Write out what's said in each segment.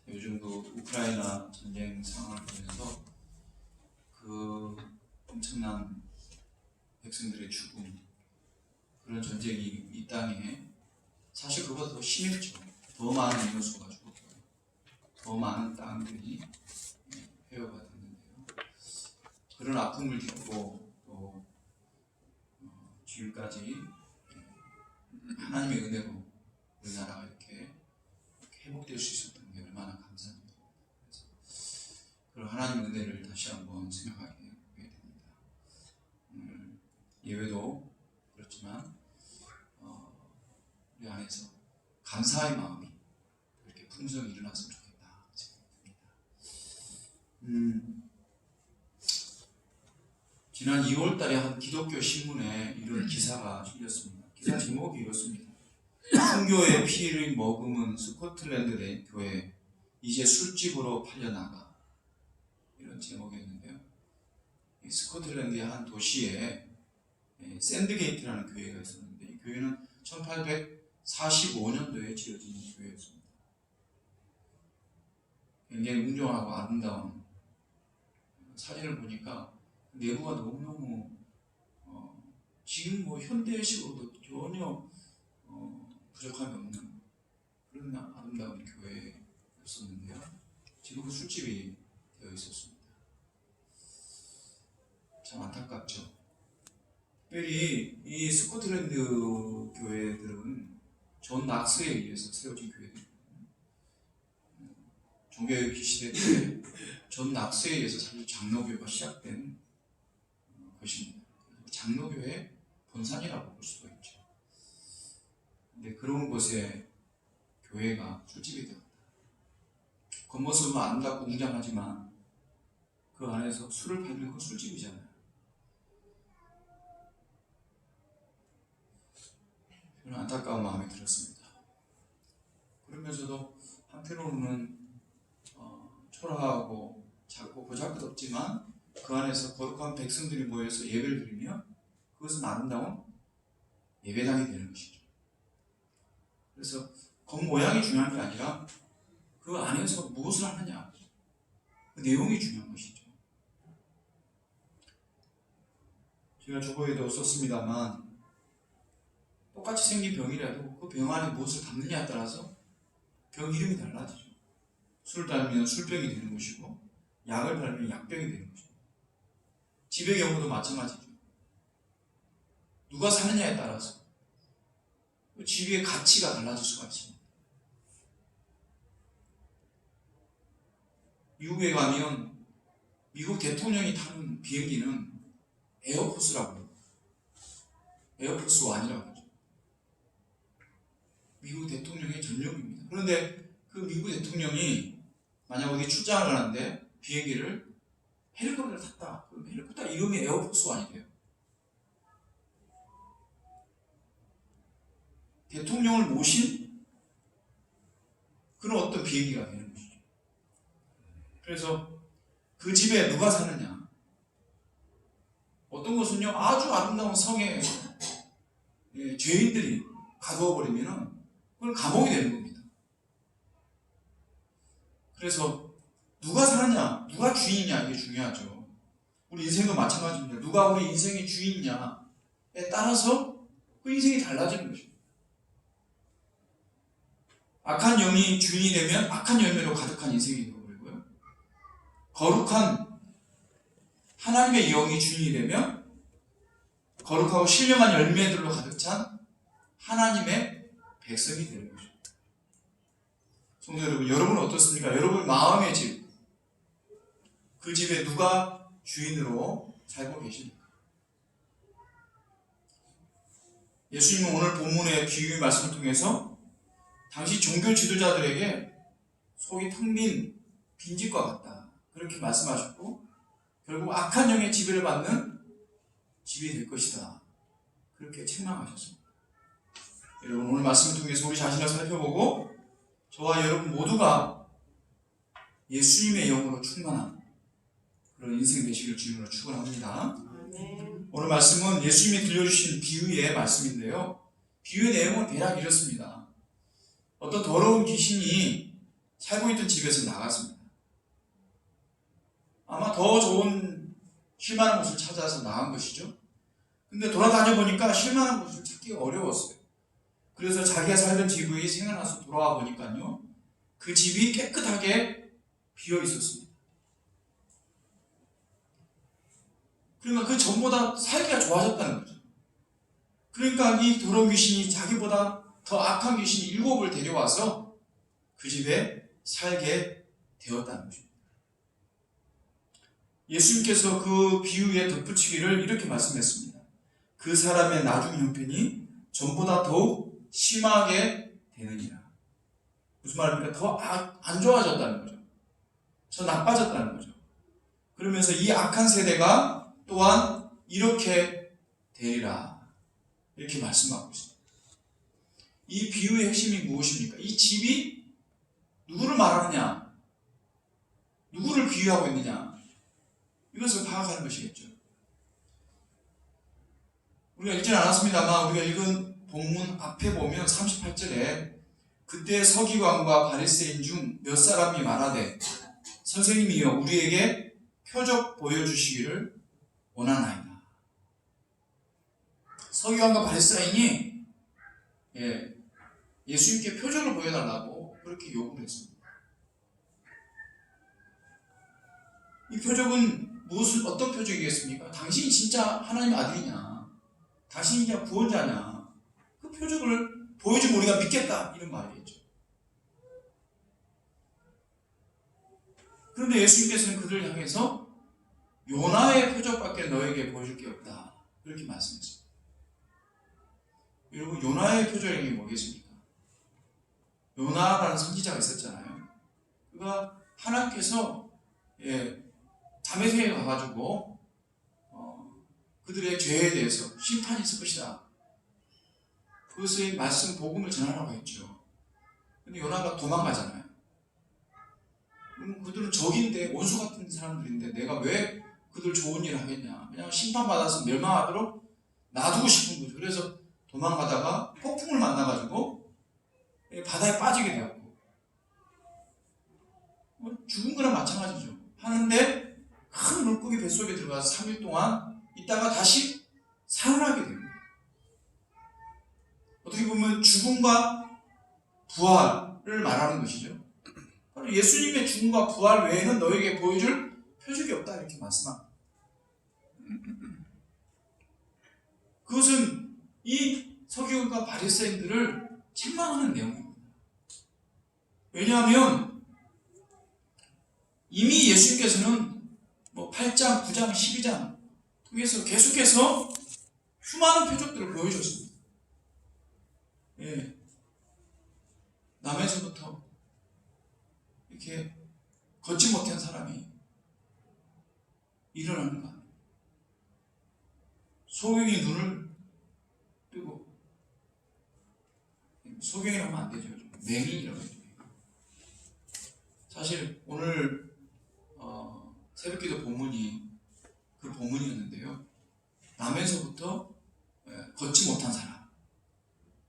요즘도 우크라이나 전쟁 상황을 보면서 그 엄청난 백성들의 죽음, 그런 전쟁이 이 땅에 사실 그보다 더 심했죠. 더 많은 인구수가 죽었고요. 더 많은 땅들이 폐허가 됐는데요. 그런 아픔을 딛고 또 지금까지 하나님의 은혜로 우리나라가 이렇게 회복될 수 있었던 게 얼마나 감사합니다. 그래서 그런 하나님의 은혜를 다시 한번 생각하게 됩니다. 오늘 예외도 그렇지만 우리 안에서 감사의 마음이 이렇게 풍성히 일어났으면 좋겠다 생각합니다. 지난 2월달에 한 기독교 신문에 이런 기사가 실렸습니다. 기사 제목이 이렇습니다. 순교의 피를 머금은 스코틀랜드 교회 이제 술집으로 팔려나가, 이런 제목이었는데요. 이 스코틀랜드의 한 도시에 샌드게이트라는 교회가 있었는데, 이 교회는 1845년도에 지어진 교회였습니다. 굉장히 웅장하고 아름다운, 사진을 보니까 내부가 너무너무 지금 현대식으로도 전혀 부족함이 없는 그런 아름다운 교회였었는데요. 지금은 술집이 되어 있었습니다. 참 안타깝죠. 특별히 이 스코틀랜드 교회들은 존 낙스에 의해서 세워진 교회들입니다. 종교개혁 시대 때 존 낙스에 의해서 사실 장로교회가 시작된 것입니다. 장로교회 본산이라고 볼 수가 있죠. 근데 그런 곳에 교회가 술집이 되었다. 겉모습은 아름답고 웅장하지만 그 안에서 술을 팔면 그 술집이잖아요. 저는 안타까운 마음이 들었습니다. 그러면서도 한편으로는 초라하고 작고 보잘것없지만 그 안에서 거룩한 백성들이 모여서 예배를 드리며 그것은 아름다운 예배당이 되는 것이죠. 그래서 겉모양이 중요한 게 아니라 그 안에서 무엇을 하느냐, 그 내용이 중요한 것이죠. 제가 저거에도 썼습니다만 똑같이 생긴 병이라도 그 병 안에 무엇을 담느냐에 따라서 병 이름이 달라지죠. 술을 달면 술병이 되는 것이고 약을 달면 약병이 되는 것이고, 집의 경우도 마찬가지죠. 누가 사느냐에 따라서 집의 가치가 달라질 수가 있습니다. 미국에 가면 미국 대통령이 타는 비행기는 에어포스라고 합니다. 에어포스 1이라고 하죠. 미국 대통령의 전용입니다. 그런데 그 미국 대통령이 만약 어디 출장을 하는데 비행기를 헬리콥터를 탔다. 그럼 헬리콥터 이름이 에어포스 1이 돼요. 대통령을 모신 그런 어떤 비행기가 되는 것이죠. 그래서 그 집에 누가 사느냐, 어떤 것은요 아주 아름다운 성에 죄인들이 가두어버리면 그건 감옥이 되는 겁니다. 그래서 누가 사느냐, 누가 주인이냐, 이게 중요하죠. 우리 인생도 마찬가지입니다. 누가 우리 인생의 주인이냐에 따라서 그 인생이 달라지는 것입니다. 악한 영이 주인이 되면 악한 열매로 가득한 인생이 되어버리고요. 거룩한 하나님의 영이 주인이 되면 거룩하고 신령한 열매들로 가득 찬 하나님의 백성이 되는 것입니다. 성도 여러분, 여러분은 어떻습니까? 여러분 마음의 집, 그 집에 누가 주인으로 살고 계십니까? 예수님은 오늘 본문의 비유의 말씀을 통해서 당시 종교 지도자들에게 속이 텅 빈 빈집과 같다, 그렇게 말씀하셨고, 결국 악한 영의 지배를 받는 집이 될 것이다, 그렇게 책망하셨습니다. 여러분, 오늘 말씀을 통해서 우리 자신을 살펴보고 저와 여러분 모두가 예수님의 영으로 충만한 그런 인생 되시길 주님으로 축원합니다. 오늘 말씀은 예수님이 들려주신 비유의 말씀인데요. 비유의 내용은 대략 이렇습니다. 어떤 더러운 귀신이 살고 있던 집에서 나갔습니다. 아마 더 좋은 쉴만한 곳을 찾아서 나간 것이죠. 근데 돌아다녀 보니까 쉴만한 곳을 찾기가 어려웠어요. 그래서 자기가 살던 집이 생각나서 돌아와 보니까요, 그 집이 깨끗하게 비어 있었습니다. 그러니까 그 전보다 살기가 좋아졌다는 거죠. 그러니까 이 더러운 귀신이 자기보다 더 악한 귀신이 7을 데려와서 그 집에 살게 되었다는 거죠. 예수님께서 그 비유에 덧붙이기를 이렇게 말씀했습니다. 그 사람의 나중 형편이 전보다 더욱 심하게 되느니라. 무슨 말입니까? 더 안 좋아졌다는 거죠. 더 나빠졌다는 거죠. 그러면서 이 악한 세대가 또한 이렇게 되리라. 이렇게 말씀하고 있습니다. 이 비유의 핵심이 무엇입니까? 이 집이 누구를 말하느냐? 누구를 비유하고 있느냐? 이것을 파악하는 것이겠죠. 우리가 읽진 않았습니다만 우리가 읽은 본문 앞에 보면 38절에 그때 서기관과 바리새인 중 몇 사람이 말하되 선생님이여 우리에게 표적 보여주시기를 원하나이다. 서기관과 바리새인이 예수님께 표적을 보여달라고 그렇게 요구를 했습니다. 이 표적은 어떤 표적이겠습니까? 당신이 진짜 하나님의 아들이냐? 당신이 그냥 구원자냐? 그 표적을 보여주면 우리가 믿겠다. 이런 말이겠죠. 그런데 예수님께서는 그들을 향해서 요나의 표적밖에 너에게 보여줄 게 없다. 그렇게 말씀했습니다. 여러분, 요나의 표적이 뭐겠습니까? 요나라는 선지자가 있었잖아요. 그가 하나님께서 담에색에 가가지고 그들의 죄에 대해서 심판이 있을 것이다. 그것의 말씀 복음을 전하라고 했죠. 근데 요나가 도망가잖아요. 그럼 그들은 적인데 원수 같은 사람들인데 내가 왜 그들 좋은 일을 하겠냐. 그냥 심판받아서 멸망하도록 놔두고 싶은 거죠. 그래서 도망가다가 폭풍을 만나가지고 바다에 빠지게 되었고 죽은 거랑 마찬가지죠. 하는데 큰 물고기 뱃속에 들어가서 3일 동안 있다가 다시 살아나게 됩니다. 어떻게 보면 죽음과 부활을 말하는 것이죠. 바로 예수님의 죽음과 부활 외에는 너에게 보여줄 표적이 없다 이렇게 말씀합니다. 그것은 이 서기관과 바리새인들을 책망하는 내용입니다. 왜냐하면 이미 예수님께서는 8장, 9장, 12장 통해서 계속해서 수많은 표적들을 보여줬습니다. 남에서부터 이렇게 걷지 못한 사람이 일어나는 것. 소경이 눈을 뜨고, 소경이라고 하면 안 되죠. 맹인이라고 해요. 사실 오늘 새벽기도 본문이 그 본문이었는데요. 남에서부터 걷지 못한 사람.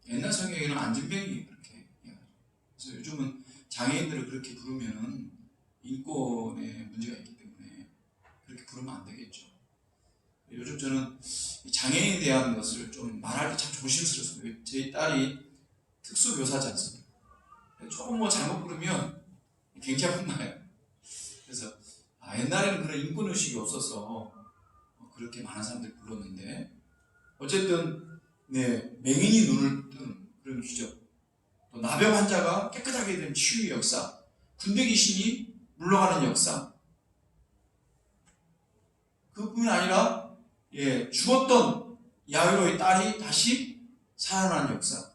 옛날 성경에는 안진뱅이 그렇게 해가지고. 그래서 요즘은 장애인들을 그렇게 부르면 인권에 문제가 있기 때문에 그렇게 부르면 안 되겠죠. 요즘 저는 장애인에 대한 것을 좀 말할 때 참 조심스럽습니다. 제 딸이 특수교사지 않습니까? 조금 잘못 부르면 굉장히 혼나요. 그래서 옛날에는 그런 인권의식이 없어서 그렇게 많은 사람들이 불렀는데 어쨌든 맹인이 눈을 뜨는 그런 기적, 또 나병 환자가 깨끗하게 된 치유의 역사, 군대 귀신이 물러가는 역사, 그뿐이 아니라 죽었던 야이로의 딸이 다시 살아나는 역사,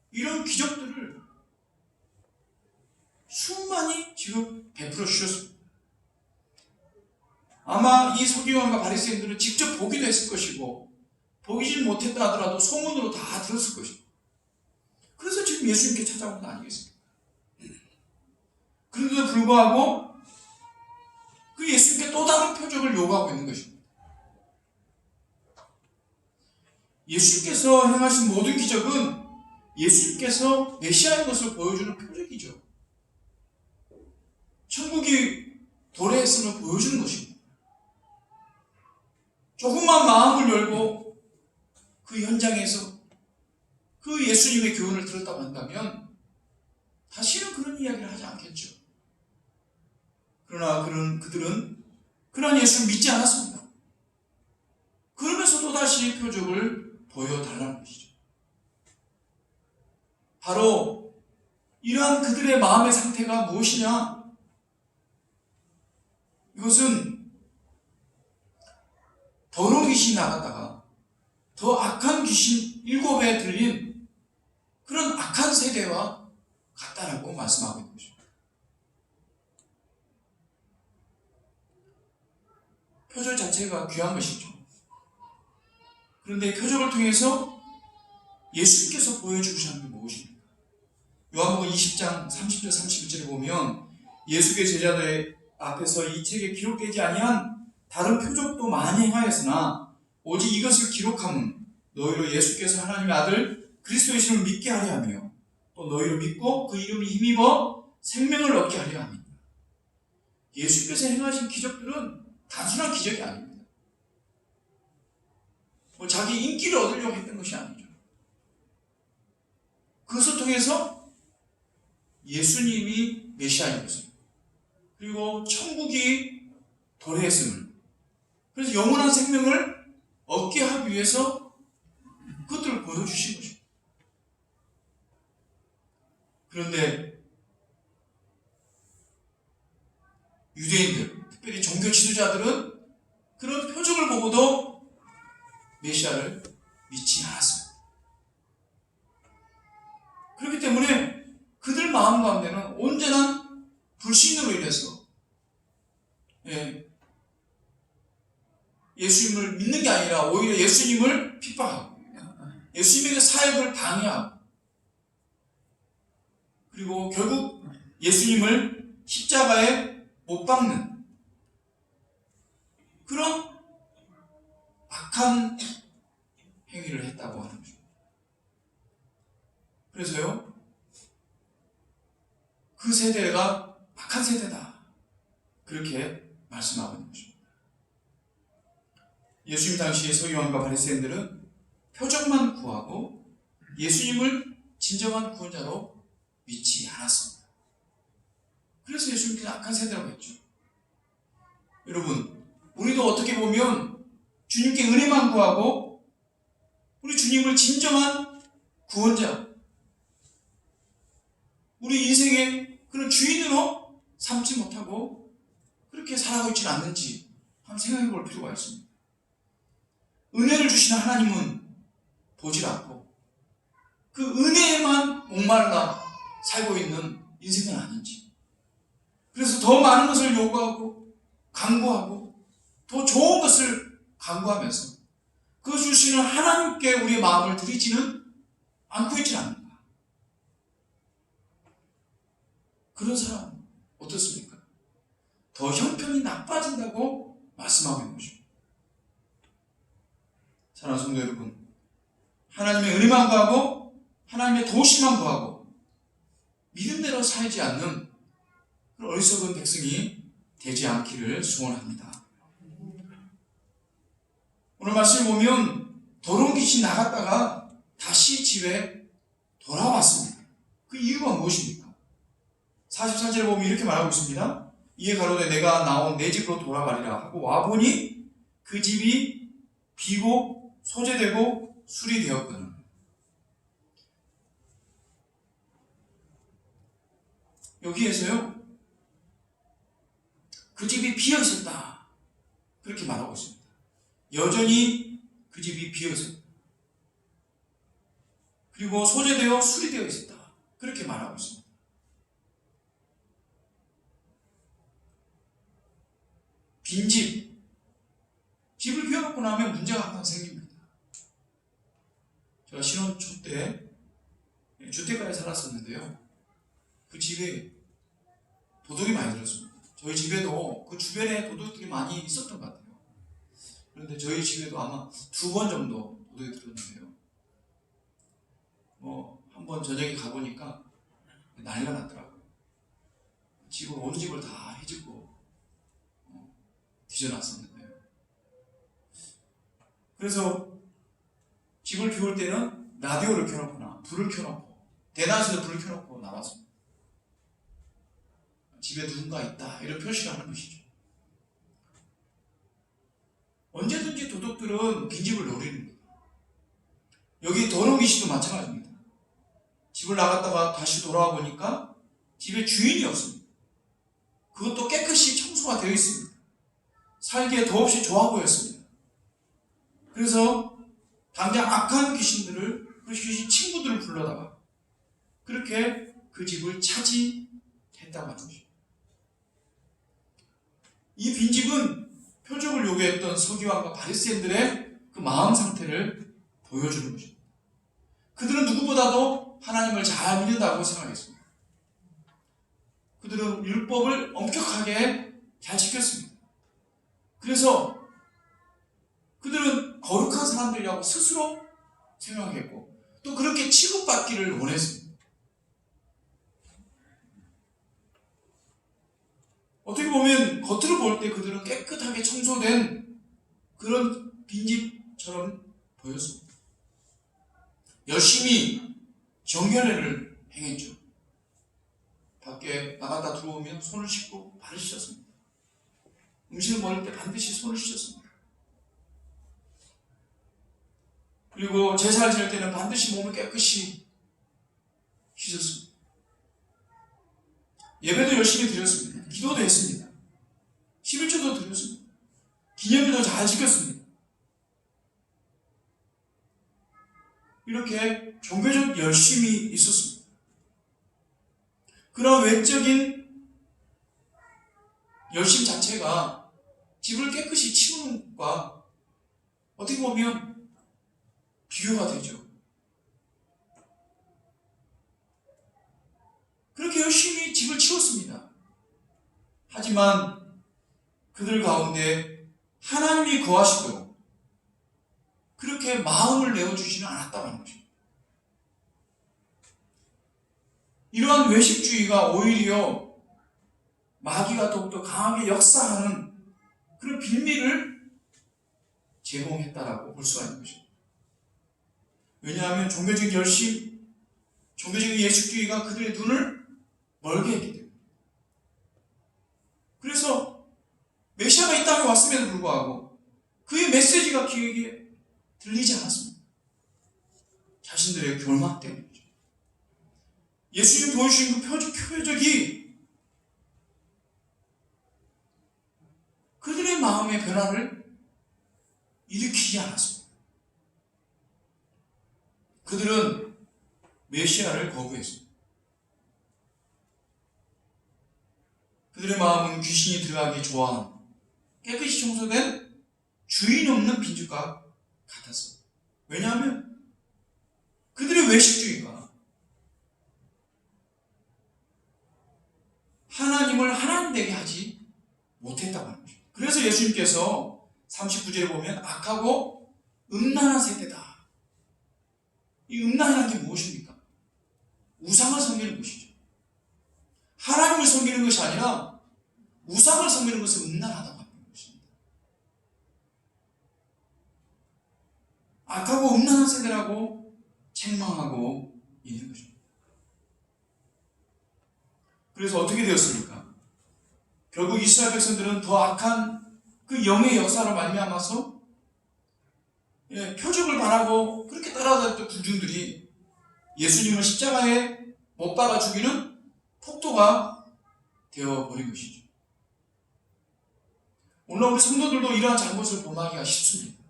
이런 기적들을 수많이 지금 베풀어 주셨습니다. 아마 이 서기관과 바리새인들은 직접 보기도 했을 것이고 보이지 못했다 하더라도 소문으로 다 들었을 것이고 그래서 지금 예수님께 찾아온 거 아니겠습니까? 그런데도 불구하고 그 예수님께 또 다른 표적을 요구하고 있는 것입니다. 예수님께서 행하신 모든 기적은 예수님께서 메시아인 것을 보여주는 표적이죠. 천국이 도래했음을 보여주는 것입니다. 조금만 마음을 열고 그 현장에서 그 예수님의 교훈을 들었다고 한다면 다시는 그런 이야기를 하지 않겠죠. 그러나 그들은 그런 예수를 믿지 않았습니다. 그러면서 또다시 표적을 보여달라는 것이죠. 바로 이러한 그들의 마음의 상태가 무엇이냐? 이것은 더러운 귀신이 나갔다가 더 악한 귀신 7에 들린 그런 악한 세대와 같다라고 말씀하고 있는 것입니다. 표적 자체가 귀한 것이죠. 그런데 표적을 통해서 예수님께서 보여주시는 게 무엇입니까? 요한복음 20장 30절 31절에 보면 예수의 제자들 앞에서 이 책에 기록되지 아니한 다른 표적도 많이 행하였으나 오직 이것을 기록함은 너희로 예수께서 하나님의 아들 그리스도이심을 믿게 하려 하며 또 너희로 믿고 그 이름이 힘입어 생명을 얻게 하려 합니다. 예수께서 행하신 기적들은 단순한 기적이 아닙니다. 자기 인기를 얻으려고 했던 것이 아니죠. 그것을 통해서 예수님이 메시아인 것을, 그리고 천국이 도래했음을, 그래서 영원한 생명을 얻게 하기 위해서 그것들을 보여주신 것입니다. 그런데 유대인들, 특별히 종교 지도자들은 그런 표적을 보고도 메시아를 믿지 않았습니다. 그렇기 때문에 그들 마음 가운데는 온전한 불신으로 인해서 예수님을 믿는 게 아니라 오히려 예수님을 핍박하고 예수님에게 사역을 방해하고 그리고 결국 예수님을 십자가에 못 박는 그런 악한 행위를 했다고 하는 것입니다. 그래서요, 그 세대가 악한 세대다, 그렇게 말씀하고 있는 것입니다. 예수님 당시의 서기관과 바리새인들은 표적만 구하고 예수님을 진정한 구원자로 믿지 않았습니다. 그래서 예수님께서 악한 세대라고 했죠. 여러분, 우리도 어떻게 보면 주님께 은혜만 구하고 우리 주님을 진정한 구원자, 우리 인생의 그런 주인으로 삼지 못하고 그렇게 살아가고 있지는 않는지 한번 생각해 볼 필요가 있습니다. 은혜를 주시는 하나님은 보질 않고 그 은혜에만 목말라 살고 있는 인생은 아닌지, 그래서 더 많은 것을 요구하고 강구하고 더 좋은 것을 강구하면서 그 주시는 하나님께 우리의 마음을 드리지는 않고 있지는 않는가. 그런 사람 어떻습니까? 더 형편이 나빠진다고 말씀하고 있는 것입니다. 사랑하는 성도 여러분, 하나님의 은혜만 구하고 하나님의 도우심만 구하고 믿음대로 살지 않는 그런 어리석은 백성이 되지 않기를 소원합니다. 오늘 말씀을 보면 더러운 귀신이 나갔다가 다시 집에 돌아왔습니다. 그 이유가 무엇입니까? 44절에 보면 이렇게 말하고 있습니다. 이에 가로되 내가 나온 내 집으로 돌아가리라 하고 와보니 그 집이 비고 소재되고 술이 되었거든. 여기에서요, 그 집이 비어 있었다, 그렇게 말하고 있습니다. 여전히 그 집이 비어 있었다. 그리고 소재되어 술이 되어 있었다, 그렇게 말하고 있습니다. 빈집, 집을 비워놓고 나면 문제가 항상 생깁니다. 제가 신혼 초 때 주택가에 살았었는데요, 그 집에 도둑이 많이 들었습니다. 저희 집에도 그 주변에 도둑들이 많이 있었던 것 같아요. 그런데 저희 집에도 아마 2번 정도 도둑이 들었는데요, 한번 저녁에 가보니까 난리가 났더라고요. 집을 온 집을 다 해집고 뒤져놨었는데요. 그래서 집을 비울 때는 라디오를 켜놓거나 불을 켜놓고 대낮에도 불을 켜놓고 나왔습니다. 집에 누군가 있다 이런 표시를 하는 것이죠. 언제든지 도둑들은 빈집을 노리는 거예요. 여기 더러운 귀신도 마찬가지입니다. 집을 나갔다가 다시 돌아와 보니까 집에 주인이 없습니다. 그것도 깨끗이 청소가 되어 있습니다. 살기에 더없이 좋아 보였습니다. 그래서 당장 악한 귀신들을, 그 귀신 친구들을 불러다가 그렇게 그 집을 차지했다고 하는 것입니다. 이 빈집은 표적을 요구했던 서기관과 바리새인들의 그 마음 상태를 보여주는 것입니다. 그들은 누구보다도 하나님을 잘 믿는다고 생각했습니다. 그들은 율법을 엄격하게 잘 지켰습니다. 그래서 그들은 거룩한 사람들이라고 스스로 생각했고 또 그렇게 취급받기를 원했습니다. 어떻게 보면 겉으로 볼 때 그들은 깨끗하게 청소된 그런 빈집처럼 보였습니다. 열심히 정결례를 행했죠. 밖에 나갔다 들어오면 손을 씻고 발을 씻었습니다. 음식을 먹을 때 반드시 손을 씻었습니다. 그리고 제사를 지낼 때는 반드시 몸을 깨끗이 씻었습니다. 예배도 열심히 드렸습니다. 기도도 했습니다. 11조도 드렸습니다. 기념일도 잘 지켰습니다. 이렇게 종교적 열심이 있었습니다. 그런 외적인 열심 자체가 집을 깨끗이 치우는 것과 어떻게 보면 비교가 되죠. 그렇게 열심히 집을 치웠습니다. 하지만 그들 가운데 하나님이 거하시고요. 그렇게 마음을 내어주지는 않았다고 하는 것입니다. 이러한 외식주의가 오히려 마귀가 더욱더 강하게 역사하는 그런 빌미를 제공했다라고 볼 수가 있는 것입니다. 왜냐하면 종교적 열심, 종교적인 예식주의가 그들의 눈을 멀게 했기 때문에. 그래서 메시아가 이 땅에 왔음에도 불구하고 그의 메시지가 귀에게 들리지 않았습니다. 자신들의 교만 때문이죠. 예수님 보여주신 그 표적이 그들의 마음의 변화를 일으키지 않았습니다. 그들은 메시아를 거부했습니다. 그들의 마음은 귀신이 들어가기 좋아하는 깨끗이 청소된 주인 없는 빈집과 같았습니다. 왜냐하면 그들의 외식주의가 하나님을 하나님 되게 하지 못했다고 하는 것입니다. 그래서 예수님께서 39절에 보면 악하고 음란한 세대다. 이 음란이라는 게 무엇입니까? 우상을 섬기는 것이죠. 하나님을 섬기는 것이 아니라 우상을 섬기는 것은 음란하다고 하는 것입니다. 악하고 음란한 세대라고 책망하고 있는 것입니다. 그래서 어떻게 되었습니까? 결국 이스라엘 백성들은 더 악한 그 영의 역사로 말미암아서 표적을 바라고 그렇게 따라다녔던 군중들이 예수님을 십자가에 못 박아 죽이는 폭도가 되어버린 것이죠. 오늘 우리 성도들도 이러한 잘못을 범하기가 쉽습니다.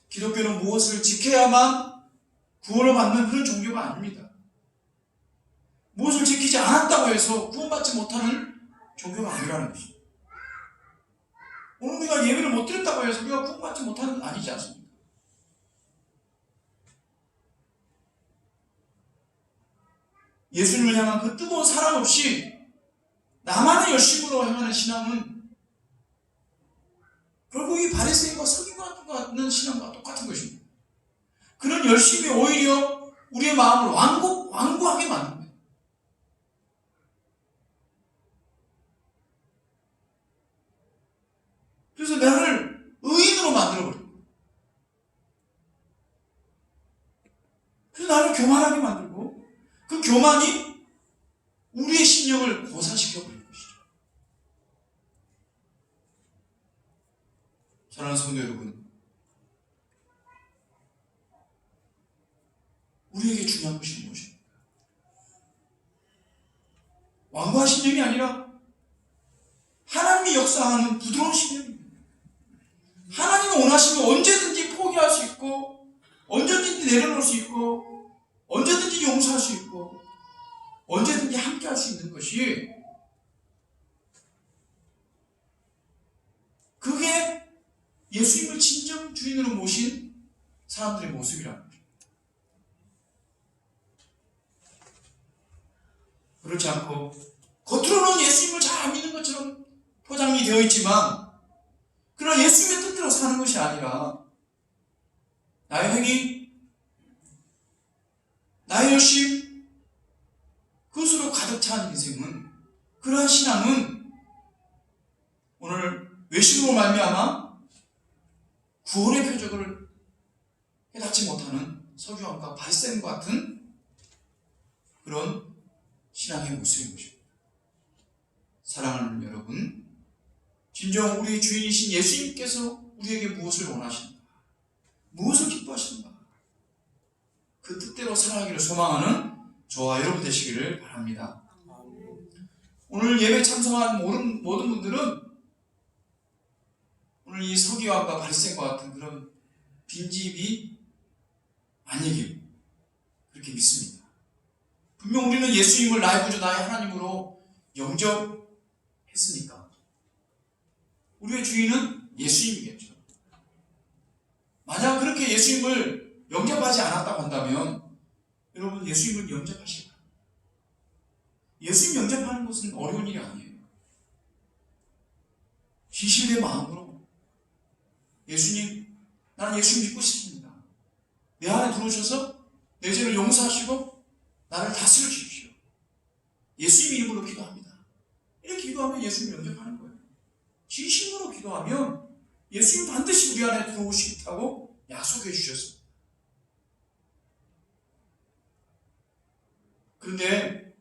기독교는 무엇을 지켜야만 구원을 받는 그런 종교가 아닙니다. 무엇을 지키지 않았다고 해서 구원받지 못하는 종교가 아니라는 것입니다. 오늘 우리가 예배를 못 드렸다고 해서 우리가 구원받지 못하는 건 아니지 않습니까? 예수님을 향한 그 뜨거운 사랑 없이 나만의 열심으로 행하는 신앙은 결국 이 바리새인과 서기관과 같은 신앙과 똑같은 것입니다. 그런 열심이 오히려 우리의 마음을 완고하게 만듭니다. 교만하게 만들고 그 교만이 우리의 심령을 고사시켜버리는 것이죠. 사랑하는 성도 여러분, 우리에게 중요한 것이 무엇입니까? 완고한 심령이 아니라 하나님이 역사하는 부드러운 심령입니다. 하나님이 원하시면 언제든지 포기할 수 있고, 언제든지 내려놓을 수 있고, 언제든지 용서할 수 있고, 언제든지 함께 할 수 있는 것이, 그게 예수님을 진정 주인으로 모신 사람들의 모습이라는 거죠. 그렇지 않고 겉으로는 예수님을 잘 믿는 것처럼 포장이 되어 있지만, 그러나 예수님의 뜻대로 사는 것이 아니라 나의 행위, 나의 열심, 그것으로 가득 찬 인생은, 그러한 신앙은 오늘 외식으로 말미암아 구원의 표적을 깨닫지 못하는 서기관과 바리새인과 같은 그런 신앙의 모습인 것입니다. 사랑하는 여러분, 진정 우리 주인이신 예수님께서 우리에게 무엇을 원하시는가, 무엇을 기뻐하시는가, 그 뜻대로 살아가기를 소망하는 저와 여러분 되시기를 바랍니다. 오늘 예배 참석한 모든 분들은 오늘 이 서기관과 바리새인과 같은 그런 빈집이 아니길 그렇게 믿습니다. 분명 우리는 예수님을 나의 구주, 나의 하나님으로 영접했으니까 우리의 주인은 예수님이겠죠. 만약 그렇게 예수님을 영접하지 않았다고 한다면 여러분, 예수님을 영접하실까요? 예수님 영접하는 것은 어려운 일이 아니에요. 진실의 마음으로 예수님, 나는 예수 믿고 싶습니다. 내 안에 들어오셔서 내 죄를 용서하시고 나를 다스려 주십시오. 예수님 이름으로 기도합니다. 이렇게 기도하면 예수님 영접하는 거예요. 진심으로 기도하면 예수님 반드시 우리 안에 들어오시겠다고 약속해 주셨습니다. 그런데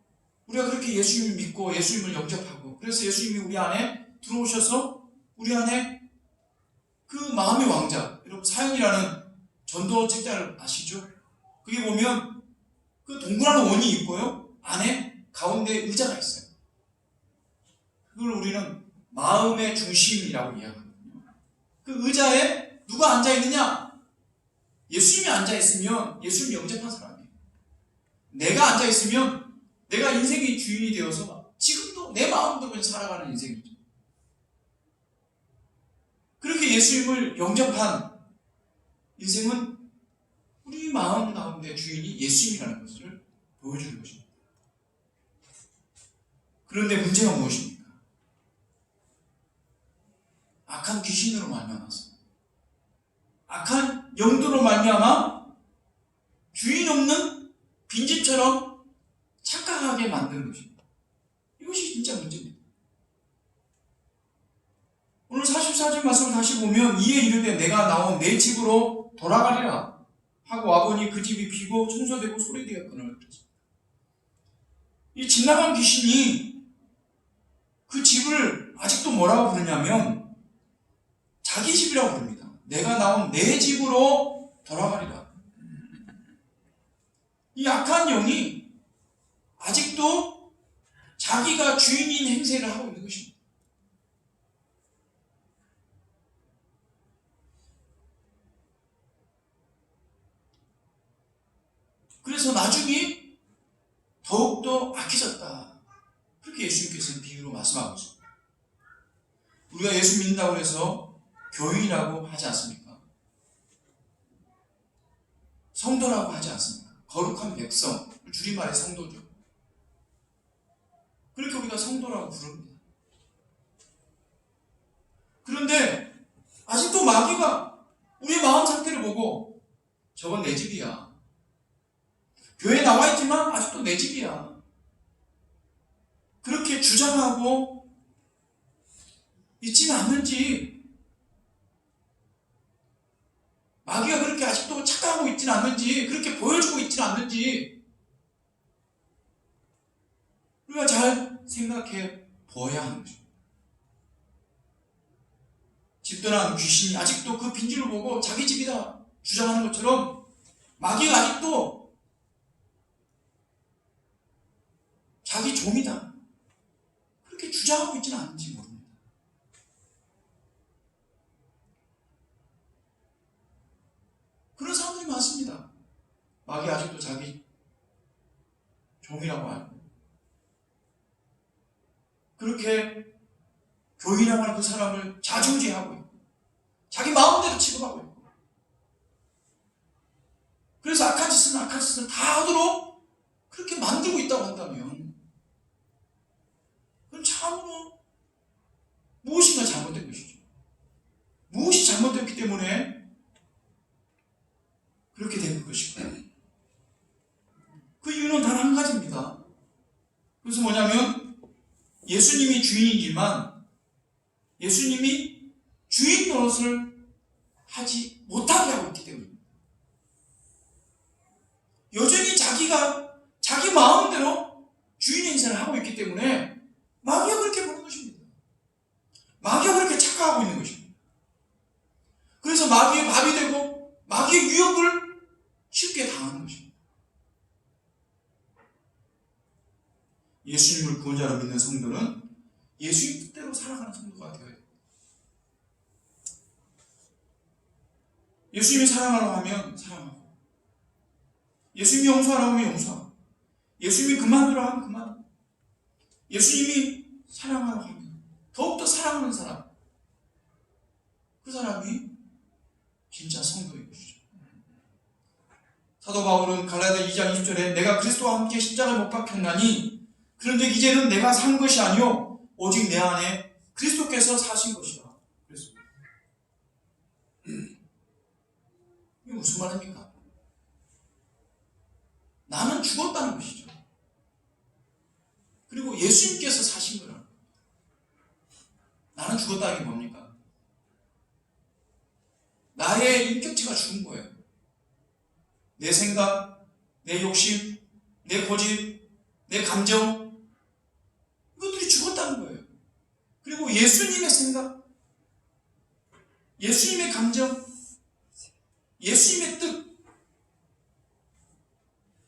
우리가 그렇게 예수님을 믿고 예수님을 영접하고, 그래서 예수님이 우리 안에 들어오셔서 우리 안에 그 마음의 왕자, 여러분 사형이라는 전도 책자를 아시죠? 그게 보면 그 동그란 원이 있고요, 안에 가운데 의자가 있어요. 그걸 우리는 마음의 중심이라고 이야기하거든요. 그 의자에 누가 앉아있느냐? 예수님이 앉아있으면 예수님 영접한 사람이에요. 내가 앉아있으면 내가 인생의 주인이 되어서 지금도 내 마음대로 살아가는 인생이죠. 그렇게 예수님을 영접한 인생은 우리 마음 가운데 주인이 예수님이라는 것을 보여주는 것입니다. 그런데 문제가 무엇입니까? 악한 귀신으로 말미암아서, 악한 영도로 말미암아 주인 없는 빈집처럼 착각하게 만드는 것입니다. 이것이 진짜 문제입니다. 오늘 44절 말씀을 다시 보면, 이에 이르되 내가 나온 내 집으로 돌아가리라 하고 와보니 그 집이 비고 청소되고 소리되었거늘. 이 집 나간 귀신이 그 집을 아직도 뭐라고 부르냐면 자기 집이라고 부릅니다. 내가 나온 내 집으로 돌아가리라. 이 악한 영이 아직도 자기가 주인인 행세를 하고 있는 것입니다. 그래서 나중에 더욱더 악해졌다, 그렇게 예수님께서는 비유로 말씀하고 있습니다. 우리가 예수 믿는다고 해서 교인이라고 하지 않습니까? 성도라고 하지 않습니까? 거룩한 백성, 줄임말에 성도죠. 그렇게 우리가 성도라고 부릅니다. 그런데 아직도 마귀가 우리의 마음 상태를 보고 저건 내 집이야, 교회에 나와 있지만 아직도 내 집이야, 그렇게 주장하고 있지는 않는지 마귀가 그렇게 아직도 착각하고 있지는 않는지, 그렇게 보여주고 있지는 않는지 우리가 잘 생각해 보아야 하는 것입니다. 집도난 귀신이 아직도 그 빈집을 보고 자기 집이다 주장하는 것처럼 마귀가 아직도 자기 종이다 그렇게 주장하고 있지는 않은지 모릅니다. 그런 사람들이 많습니다. 마귀 아직도 자기 종이라고 알고 그렇게 교인이라고 하는 그 사람을 자중지하고 있고 자기 마음대로 취급하고 있고 그래서 악한 짓은 다 하도록 그렇게 만들고 있다고 한다면 그건 참으로 무엇인가 잘못된 것이죠. 무엇이 잘못됐기 때문에 그렇게 된 것일까요? 그 이유는 단 한 가지입니다. 그래서 뭐냐면 예수님이 주인이지만 예수님이 주인 노릇을 하지 못하게 하고 있기 때문입니다. 여전히 자기가 자기 마음대로 주인 행세를 하고 있기 때문에 마귀가 그렇게 보는 것입니다. 마귀가 그렇게 착각하고 있는 것입니다. 그래서 마귀의 밥이 되고 마귀의 유혹을 쉽게 당하는 것입니다. 예수님을 구원자로 믿는 성도는 예수님 뜻대로 살아가는 성도가 되어야 됩니다. 예수님이 사랑하라고 하면 사랑하고 예수님이 용서하라고 하면 용서하고 예수님이 그만두라고 하면 그만하고 예수님이 사랑하라고 하면 더욱더 사랑하는 사람 그 사람이 진짜 성도인 것이죠. 사도 바울은 갈라디아 2장 20절에 내가 그리스도와 함께 십자가에 못 박혔나니 그런데 이제는 내가 산 것이 아니요 오직 내 안에 그리스도께서 사신 것이다. 그랬습니다. 이게 무슨 말입니까? 나는 죽었다는 것이죠. 그리고 예수님께서 사신 거라는 거예요. 나는 죽었다는 게 뭡니까? 나의 인격체가 죽은 거예요. 내 생각, 내 욕심, 내 고집, 내 감정 이것들이 죽었다는 거예요. 그리고 예수님의 생각, 예수님의 감정, 예수님의 뜻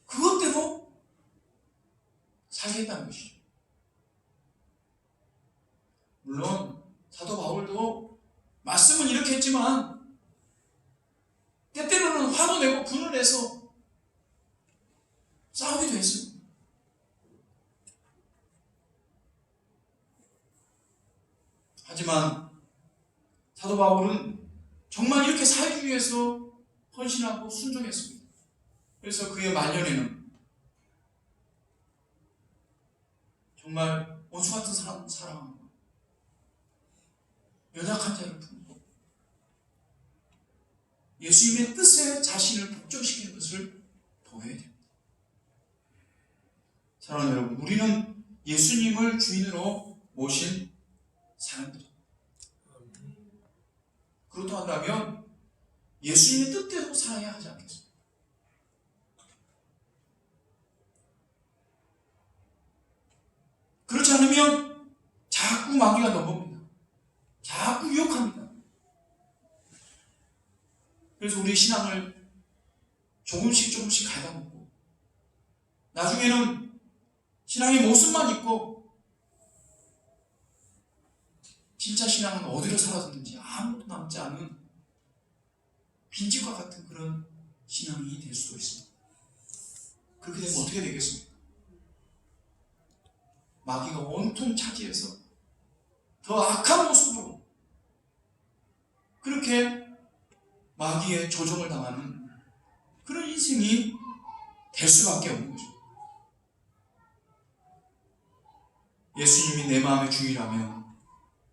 그것대로 살겠다는 것이죠. 물론 사도 바울도 말씀은 이렇게 했지만 때때로는 화도 내고 분을 내서 싸우기도 했습니다. 하지만 사도 바울은 정말 이렇게 살기 위해서 헌신하고 순종했습니다. 그래서 그의 말년에는 정말 원수 같은 사람 사랑하고 연약한 자를 품고 예수님의 뜻에 자신을 복종시키는 것을 보여야 됩니다. 사랑하는 여러분, 우리는 예수님을 주인으로 모신 사람들입니다. 그렇다면 예수님의 뜻대로 살아야 하지 않겠습니까? 그렇지 않으면 자꾸 마귀가 넘어옵니다. 자꾸 유혹합니다. 그래서 우리 신앙을 조금씩 갉아먹고 나중에는 신앙의 모습만 있고 진짜 신앙은 어디로 사라졌는지 아무것도 남지 않은 빈집과 같은 그런 신앙이 될 수도 있습니다. 그렇게 되면 어떻게 되겠습니까? 마귀가 온통 차지해서 더 악한 모습으로 그렇게 마귀의 조종을 당하는 그런 인생이 될 수밖에 없는 거죠. 예수님이 내 마음의 주인이라면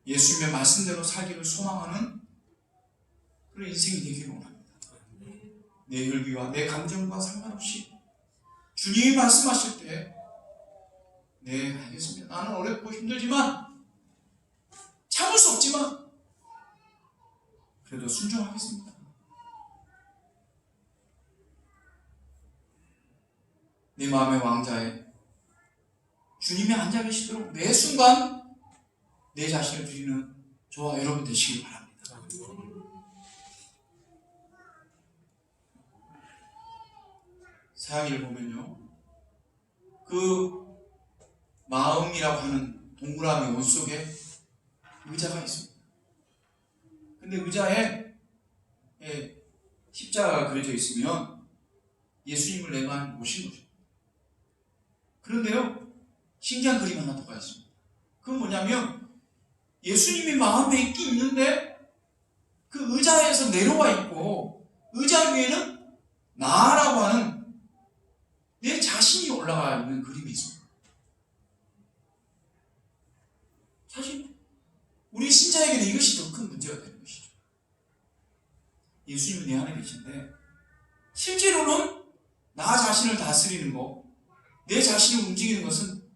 예수님의 말씀대로 살기를 소망하는 그런 인생이 되기를 원합니다. 내 혈기와 내 감정과 상관없이 주님이 말씀하실 때 네, 알겠습니다. 나는 어렵고 힘들지만 참을 수 없지만 그래도 순종하겠습니다. 내 마음의 왕자에 주님이 앉아 계시도록 매 순간 내 자신을 드리는 저와 여러분 되시길 바랍니다. 사야기를 보면요, 그 마음이라고 하는 동그라미 원 속에 의자가 있습니다. 근데 의자에 십자가가 그려져 있으면 예수님을 내 마음에 모신 거죠. 그런데요, 신기한 그림 하나 더가 있습니다. 그건 뭐냐면 예수님이 마음에 있긴 있는데 그 의자에서 내려와 있고 의자 위에는 나라고 하는 내 자신이 올라가 있는 그림이 있습니다. 사실 우리 신자에게는 이것이 더 큰 문제가 되는 것이죠. 예수님은 내 안에 계신데 실제로는 나 자신을 다스리는 것, 내 자신을 움직이는 것은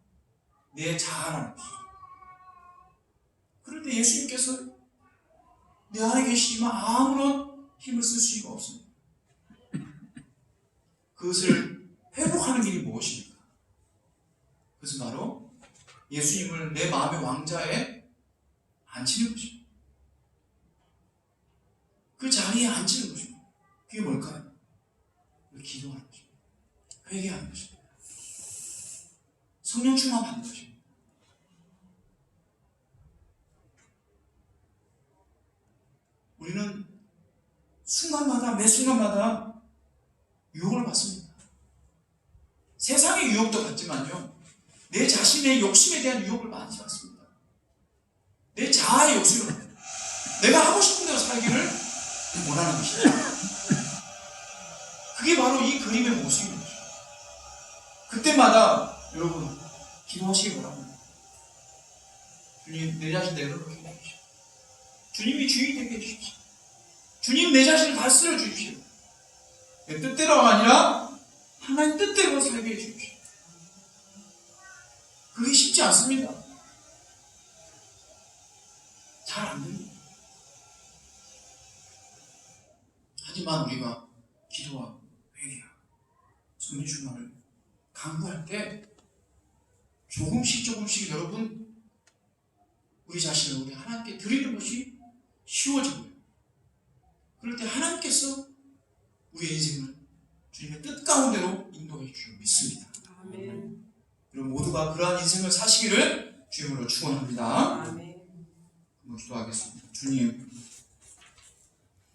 내 자아라는 것이죠. 그런데 예수님께서 내 안에 계시지만 아무런 힘을 쓸 수가 없습니다. 그것을 회복하는 길이 무엇입니까? 그것은 바로 예수님을 내 마음의 왕자에 앉히는 것입니다. 그 자리에 앉히는 것입니다. 그게 뭘까요? 기도하는 것입니다. 회개하는 것입니다. 성령 충만 받는 것입니다. 우리는 순간마다 매 순간마다 유혹을 받습니다. 세상의 유혹도 받지만요, 내 자신의 욕심에 대한 유혹을 많이 받습니다. 내 자아의 욕심을 받습니다. 내가 하고 싶은 대로 살기를 원하는 것이죠. 그게 바로 이 그림의 모습인 거죠. 그때마다 여러분 기도하시기 바랍니다. 주님, 내 자신 내려놓게 해주십시오. 주님이 주인이 되게 해주십시오. 주님, 내 자신을 다스려 주십시오. 내 뜻대로가 아니라 하나님 뜻대로 살게 해주십시오. 그게 쉽지 않습니다. 잘 안 됩니다. 하지만 우리가 기도와 회개와 성령 충만을 강구할 때 조금씩 여러분 우리 자신을 우리 하나님께 드리는 것이 쉬워지고요. 그럴 때 하나님께서 우리의 인생을 주님의 뜻 가운데로 인도해 주시고 믿습니다. 아멘. 여러분 모두가 그러한 인생을 사시기를 주님으로 축원합니다. 아멘. 한번 기도하겠습니다. 주님,